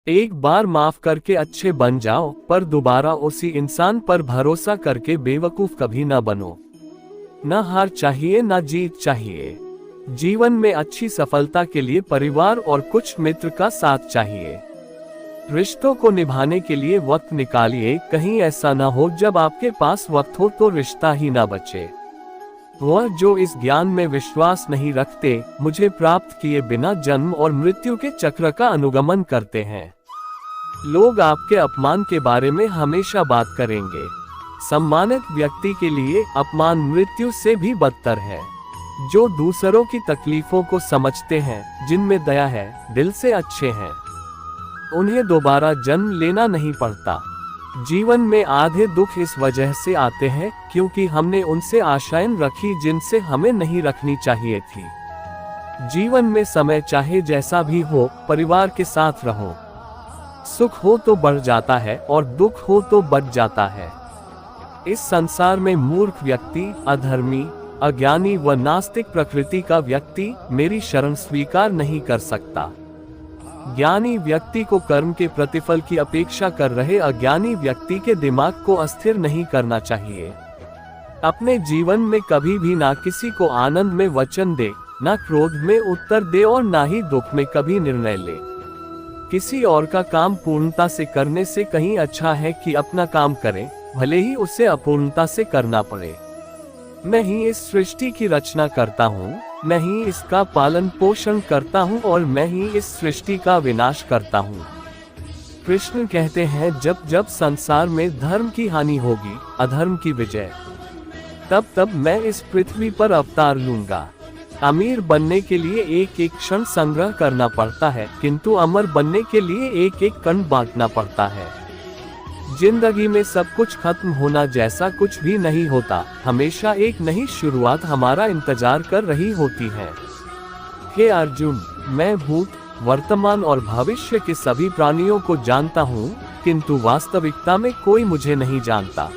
एक बार माफ करके अच्छे बन जाओ, पर दोबारा उसी इंसान पर भरोसा करके बेवकूफ कभी ना बनो। न हार चाहिए न जीत चाहिए। जीवन में अच्छी सफलता के लिए परिवार और कुछ मित्र का साथ चाहिए। रिश्तों को निभाने के लिए वक्त निकालिए, कहीं ऐसा ना हो जब आपके पास वक्त हो तो रिश्ता ही ना बचे। वह जो इस ज्ञान में विश्वास नहीं रखते, मुझे प्राप्त किए बिना जन्म और मृत्यु के चक्र का अनुगमन करते हैं। लोग आपके अपमान के बारे में हमेशा बात करेंगे। सम्मानित व्यक्ति के लिए अपमान मृत्यु से भी बदतर है। जो दूसरों की तकलीफों को समझते हैं, जिनमें दया है, दिल से अच्छे हैं, उन्हें दोबारा जन्म लेना नहीं पड़ता। जीवन में आधे दुख इस वजह से आते हैं क्योंकि हमने उनसे आशाएं रखी जिनसे हमें नहीं रखनी चाहिए थी। जीवन में समय चाहे जैसा भी हो, परिवार के साथ रहो। सुख हो तो बढ़ जाता है और दुख हो तो बढ़ जाता है। इस संसार में मूर्ख व्यक्ति, अधर्मी, अज्ञानी व नास्तिक प्रकृति का व्यक्ति मेरी शरण स्वीकार नहीं कर सकता। ज्ञानी व्यक्ति को कर्म के प्रतिफल की अपेक्षा कर रहे अज्ञानी व्यक्ति के दिमाग को अस्थिर नहीं करना चाहिए। अपने जीवन में कभी भी ना किसी को आनंद में वचन दे, ना क्रोध में उत्तर दे और ना ही दुख में कभी निर्णय ले। किसी और का काम पूर्णता से करने से कहीं अच्छा है कि अपना काम करें, भले ही उसे अपूर्णता से करना पड़े। मैं ही इस सृष्टि की रचना करता हूँ, मैं ही इसका पालन पोषण करता हूँ और मैं ही इस सृष्टि का विनाश करता हूँ। कृष्ण कहते हैं, जब जब संसार में धर्म की हानि होगी, अधर्म की विजय, तब तब मैं इस पृथ्वी पर अवतार लूंगा। अमीर बनने के लिए एक एक क्षण संग्रह करना पड़ता है, किंतु अमर बनने के लिए एक एक कण बांटना पड़ता है। जिंदगी में सब कुछ खत्म होना जैसा कुछ भी नहीं होता, हमेशा एक नई शुरुआत हमारा इंतजार कर रही होती है। हे अर्जुन, मैं भूत, वर्तमान और भविष्य के सभी प्राणियों को जानता हूँ, किंतु वास्तविकता में कोई मुझे नहीं जानता।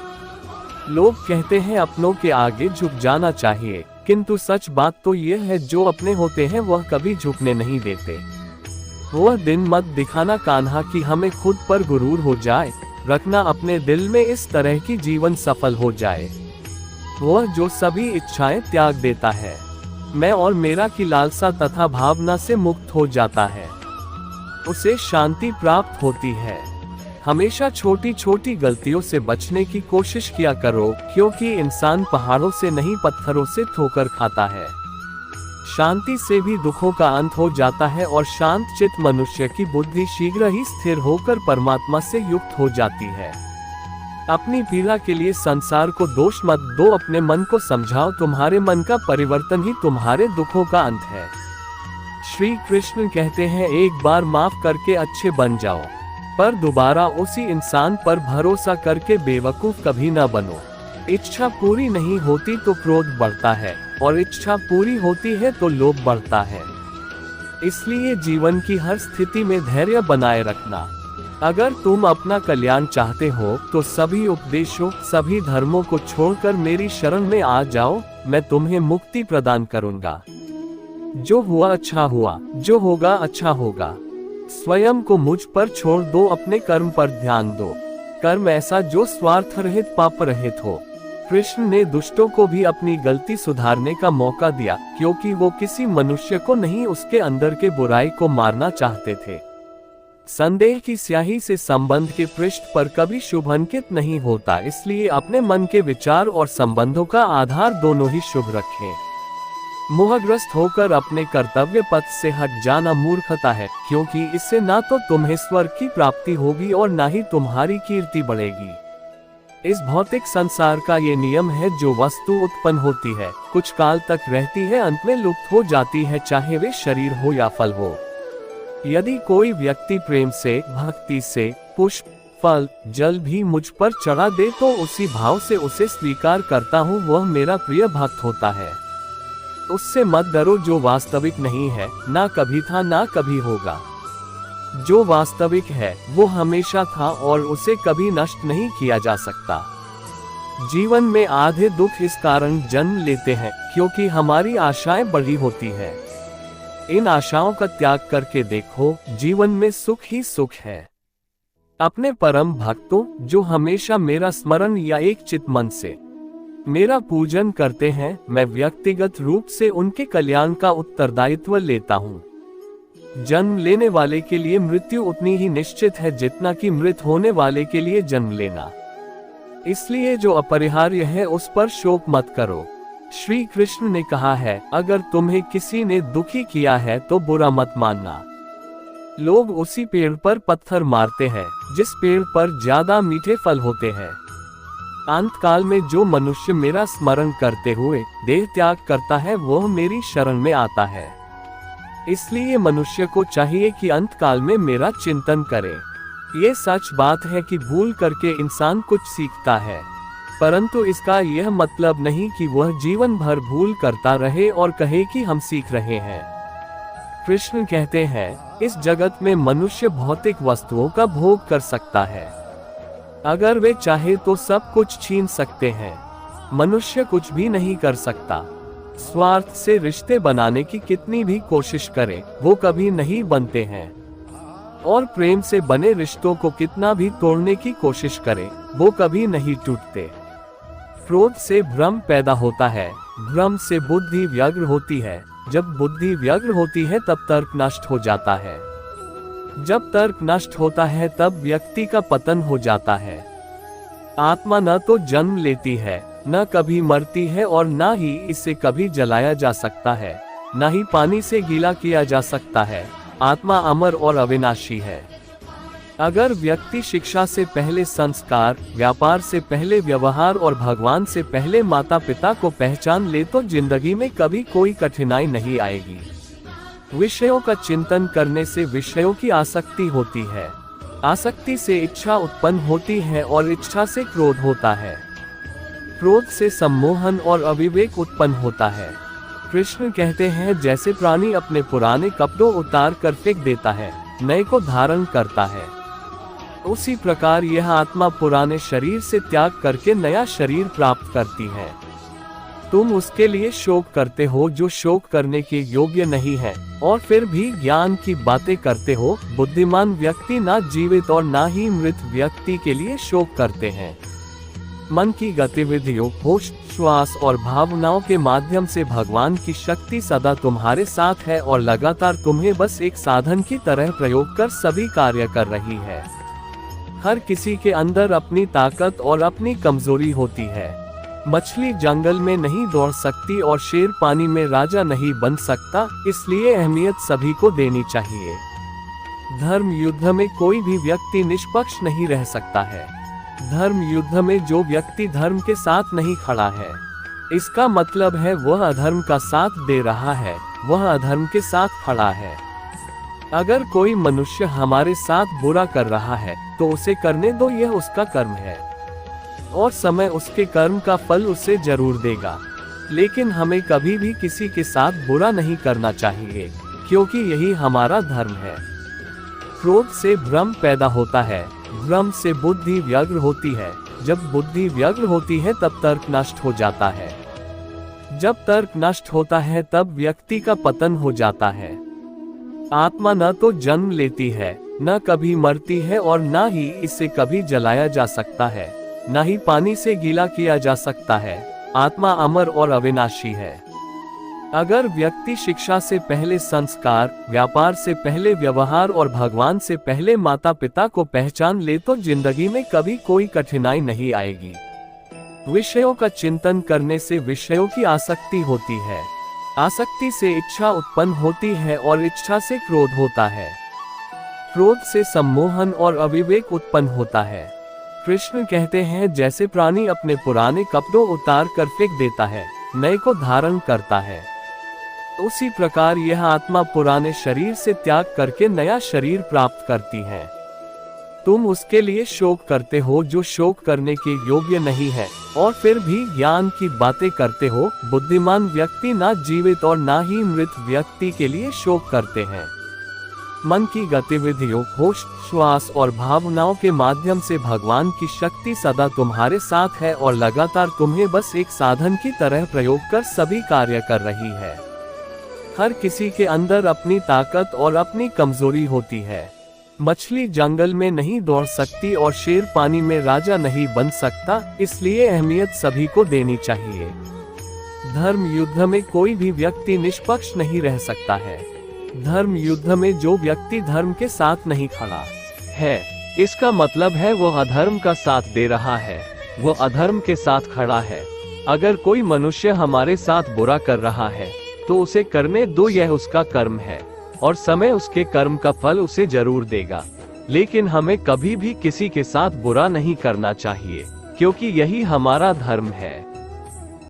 लोग कहते हैं अपनों के आगे झुक जाना चाहिए, किंतु सच बात तो यह है जो अपने होते हैं वह कभी झुकने नहीं देते। वह दिन मत दिखाना कान्हा कि हमें खुद पर गुरूर हो जाए, रखना अपने दिल में इस तरह की जीवन सफल हो जाए। वह जो सभी इच्छाएं त्याग देता है, मैं और मेरा की लालसा तथा भावना से मुक्त हो जाता है, उसे शांति प्राप्त होती है। हमेशा छोटी छोटी गलतियों से बचने की कोशिश किया करो, क्योंकि इंसान पहाड़ों से नहीं पत्थरों से ठोकर खाता है। शांति से भी दुखों का अंत हो जाता है और शांत चित्त मनुष्य की बुद्धि शीघ्र ही स्थिर होकर परमात्मा से युक्त हो जाती है। अपनी पीड़ा के लिए संसार को दोष मत दो, अपने मन को समझाओ, तुम्हारे मन का परिवर्तन ही तुम्हारे दुखों का अंत है। श्री कृष्ण कहते हैं, एक बार माफ करके अच्छे बन जाओ, पर दोबारा उसी इंसान पर भरोसा करके बेवकूफ कभी न बनो। इच्छा पूरी नहीं होती तो क्रोध बढ़ता है, और इच्छा पूरी होती है तो लोभ बढ़ता है। इसलिए जीवन की हर स्थिति में धैर्य बनाए रखना। अगर तुम अपना कल्याण चाहते हो तो सभी उपदेशों, सभी धर्मों को छोड़कर मेरी शरण में आ जाओ, मैं तुम्हें मुक्ति प्रदान करूंगा। जो हुआ अच्छा हुआ, जो होगा अच्छा होगा। स्वयं को मुझ पर छोड़ दो, अपने कर्म पर ध्यान दो। कर्म ऐसा जो स्वार्थ रहित, पाप रहित हो। कृष्ण ने दुष्टों को भी अपनी गलती सुधारने का मौका दिया, क्योंकि वो किसी मनुष्य को नहीं, उसके अंदर के बुराई को मारना चाहते थे। संदेह की स्याही से संबंध के पृष्ठ पर कभी शुभ अंकित नहीं होता, इसलिए अपने मन के विचार और संबंधों का आधार दोनों ही शुभ रखें। मोहग्रस्त होकर अपने कर्तव्य पथ से हट जाना मूर्खता है, क्योंकि इससे ना तो तुम्हें स्वर्ग की प्राप्ति होगी और ना ही तुम्हारी कीर्ति बढ़ेगी। इस भौतिक संसार का ये नियम है, जो वस्तु उत्पन्न होती है, कुछ काल तक रहती है, अंत में लुप्त हो जाती है, चाहे वे शरीर हो या फल हो। यदि कोई व्यक्ति प्रेम से, भक्ति से पुष्प, फल, जल भी मुझ पर चढ़ा दे तो उसी भाव से उसे स्वीकार करता हूँ, वह मेरा प्रिय भक्त होता है। उससे मत डरो, जो वास्तविक नहीं है, ना कभी था ना कभी होगा। जो वास्तविक है वो हमेशा था और उसे कभी नष्ट नहीं किया जा सकता। जीवन में आधे दुख इस कारण जन्म लेते हैं क्योंकि हमारी आशाएं बड़ी होती हैं। इन आशाओं का त्याग करके देखो, जीवन में सुख ही सुख है। अपने परम भक्तों जो हमेशा मेरा स्मरण या एक चित मन से मेरा पूजन करते हैं, मैं व्यक्तिगत रूप से उनके कल्याण का उत्तरदायित्व लेता हूँ। जन्म लेने वाले के लिए मृत्यु उतनी ही निश्चित है जितना कि मृत होने वाले के लिए जन्म लेना। इसलिए जो अपरिहार्य है उस पर शोक मत करो। श्री कृष्ण ने कहा है, अगर तुम्हें किसी ने दुखी किया है तो बुरा मत मानना। लोग उसी पेड़ पर पत्थर मारते हैं जिस पेड़ पर ज्यादा मीठे फल होते हैं। अंत काल में जो मनुष्य मेरा स्मरण करते हुए देह त्याग करता है वह मेरी शरण में आता है। इसलिए मनुष्य को चाहिए कि अंत काल में मेरा चिंतन करे। ये सच बात है कि भूल करके इंसान कुछ सीखता है, परंतु इसका यह मतलब नहीं कि वह जीवन भर भूल करता रहे और कहे कि हम सीख रहे हैं। कृष्ण कहते हैं, इस जगत में मनुष्य भौतिक वस्तुओं का भोग कर सकता है। अगर वे चाहे तो सब कुछ छीन सकते हैं। मनुष्य कुछ भी नहीं कर सकता। स्वार्थ से रिश्ते बनाने की कितनी भी कोशिश करे वो कभी नहीं बनते हैं, और प्रेम से बने रिश्तों को कितना भी तोड़ने की कोशिश करे वो कभी नहीं टूटते। क्रोध से भ्रम पैदा होता है, भ्रम से बुद्धि व्यग्र होती है, जब बुद्धि व्यग्र होती है तब तर्क नष्ट हो जाता है, जब तर्क नष्ट होता है तब व्यक्ति का पतन हो जाता है। आत्मा न तो जन्म लेती है, न कभी मरती है, और न ही इसे कभी जलाया जा सकता है, न ही पानी से गीला किया जा सकता है। आत्मा अमर और अविनाशी है। अगर व्यक्ति शिक्षा से पहले संस्कार, व्यापार से पहले व्यवहार और भगवान से पहले माता पिता को पहचान ले तो जिंदगी में कभी कोई कठिनाई नहीं आएगी। विषयों का चिंतन करने से विषयों की आसक्ति होती है, आसक्ति से इच्छा उत्पन्न होती है और इच्छा से क्रोध होता है, क्रोध से सम्मोहन और अविवेक उत्पन्न होता है। कृष्ण कहते हैं, जैसे प्राणी अपने पुराने कपड़ों उतार कर फेंक देता है, नए को धारण करता है, उसी प्रकार यह आत्मा पुराने शरीर से त्याग करके नया शरीर प्राप्त करती है। तुम उसके लिए शोक करते हो जो शोक करने के योग्य नहीं है, और फिर भी ज्ञान की बातें करते हो। बुद्धिमान व्यक्ति ना जीवित और ना ही मृत व्यक्ति के लिए शोक करते हैं। मन की गतिविधियों, होश, श्वास और भावनाओं के माध्यम से भगवान की शक्ति सदा तुम्हारे साथ है और लगातार तुम्हें बस एक साधन की तरह प्रयोग कर सभी कार्य कर रही है। हर किसी के अंदर अपनी ताकत और अपनी कमजोरी होती है। मछली जंगल में नहीं दौड़ सकती और शेर पानी में राजा नहीं बन सकता, इसलिए अहमियत सभी को देनी चाहिए। धर्म युद्ध में कोई भी व्यक्ति निष्पक्ष नहीं रह सकता है। धर्म युद्ध में जो व्यक्ति धर्म के साथ नहीं खड़ा है, इसका मतलब है वह अधर्म का साथ दे रहा है, वह अधर्म के साथ खड़ा है। अगर कोई मनुष्य हमारे साथ बुरा कर रहा है तो उसे करने दो, यह उसका कर्म है और समय उसके कर्म का फल उसे जरूर देगा। लेकिन हमें कभी भी किसी के साथ बुरा नहीं करना चाहिए, क्योंकि यही हमारा धर्म है। क्रोध से भ्रम पैदा होता है, भ्रम से बुद्धि व्यग्र होती है, जब बुद्धि व्यग्र होती है तब तर्क नष्ट हो जाता है, जब तर्क नष्ट होता है तब व्यक्ति का पतन हो जाता है। आत्मा न तो जन्म लेती है, न कभी मरती है, और न ही इसे कभी जलाया जा सकता है, न ही पानी से गीला किया जा सकता है। आत्मा अमर और अविनाशी है। अगर व्यक्ति शिक्षा से पहले संस्कार, व्यापार से पहले व्यवहार और भगवान से पहले माता पिता को पहचान ले तो जिंदगी में कभी कोई कठिनाई नहीं आएगी। विषयों का चिंतन करने से विषयों की आसक्ति होती है, आसक्ति से इच्छा उत्पन्न होती है और इच्छा से क्रोध होता है, क्रोध से सम्मोहन और अविवेक उत्पन्न होता है। कृष्ण कहते हैं, जैसे प्राणी अपने पुराने कपड़ों उतार कर फेंक देता है, नए को धारण करता है, उसी प्रकार यह आत्मा पुराने शरीर से त्याग करके नया शरीर प्राप्त करती है। तुम उसके लिए शोक करते हो जो शोक करने के योग्य नहीं है, और फिर भी ज्ञान की बातें करते हो। बुद्धिमान व्यक्ति ना जीवित और ना ही मृत व्यक्ति के लिए शोक करते हैं। मन की गतिविधियों, होश, श्वास और भावनाओं के माध्यम से भगवान की शक्ति सदा तुम्हारे साथ है और लगातार तुम्हें बस एक साधन की तरह प्रयोग कर सभी कार्य कर रही है। हर किसी के अंदर अपनी ताकत और अपनी कमजोरी होती है। मछली जंगल में नहीं दौड़ सकती और शेर पानी में राजा नहीं बन सकता, इसलिए अहमियत सभी को देनी चाहिए। धर्म युद्ध में कोई भी व्यक्ति निष्पक्ष नहीं रह सकता है। धर्म युद्ध में जो व्यक्ति धर्म के साथ नहीं खड़ा है, इसका मतलब है वो अधर्म का साथ दे रहा है, वो अधर्म के साथ खड़ा है। अगर कोई मनुष्य हमारे साथ बुरा कर रहा है तो उसे करने दो, यह उसका कर्म है और समय उसके कर्म का फल उसे जरूर देगा। लेकिन हमें कभी भी किसी के साथ बुरा नहीं करना चाहिए, क्योंकि यही हमारा धर्म है।